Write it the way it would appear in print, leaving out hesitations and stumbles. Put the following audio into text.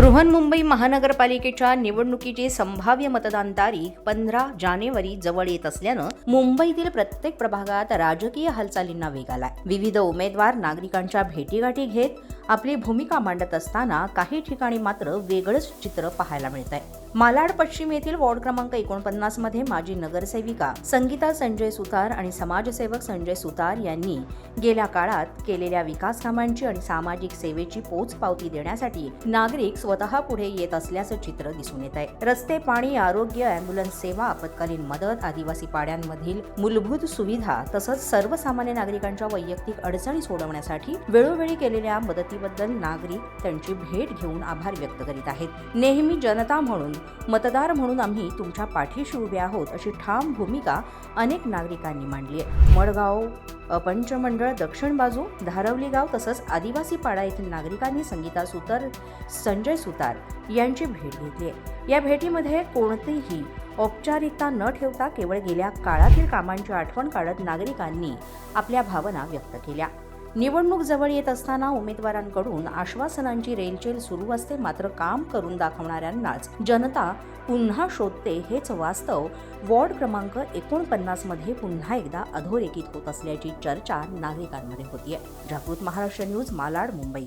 बृहन्मुंबई महानगरपालिकेच्या निवडणुकीची संभाव्य मतदान तारीख 15 जानेवारी जवळ येत असल्यानं मुंबईतील प्रत्येक प्रभागात राजकीय हालचालींना वेग आलाय। विविध उमेदवार नागरिकांच्या भेटीगाठी घेत आपली भूमिका मांडत असताना काही ठिकाणी मात्र वेगळंच चित्र पाहायला मिळतंय। मालाड पश्चिम येथील वॉर्ड क्रमांक 49 मध्ये माजी नगरसेविका संगीता संजय सुतार आणि समाजसेवक संजय सुतार यांनी गेल्या काळात केलेल्या विकास कामांची आणि सामाजिक सेवेची पोचपावती देण्यासाठी नागरिक स्वतः पुढे येत असल्याचं चित्र दिसून येत आहे। रस्ते, पाणी, आरोग्य, अँब्युलन्स सेवा, आपत्कालीन मदत, आदिवासी पाड्यांमधील मूलभूत सुविधा तसंच सर्वसामान्य नागरिकांच्या वैयक्तिक अडचणी सोडवण्यासाठी वेळोवेळी केलेल्या मदतीबद्दल नागरिक त्यांची भेट घेऊन आभार व्यक्त करीत आहेत। नेहमी जनता म्हणून, मतदार म्हणून आम्ही तुमच्या पाठीशी उभे आहोत अशी ठाम भूमिका अनेक नागरिकांनी मांडली आहे। मडगाव पंचमंडळ दक्षिण बाजू, धारवली गाव तसंच आदिवासी पाडा येथील नागरिकांनी संगीता सुतार, संजय सुतार यांची भेट घेतली आहे। या भेटीमध्ये कोणतीही औपचारिकता न ठेवता केवळ गेल्या काळातील कामांची आठवण काढत नागरिकांनी आपल्या भावना व्यक्त केल्या। निवडणूक जवळ येत असताना उमेदवारांकडून आश्वासनांची रेलचेल सुरू असते, मात्र काम करून दाखवणाऱ्यांनाच जनता पुन्हा शोधते हेच वास्तव वॉर्ड क्रमांक 49 मध्ये पुन्हा एकदा अधोरेखित होत असल्याची चर्चा नागरिकांमध्ये होतीये। जागृत महाराष्ट्र न्यूज, मालाड, मुंबई।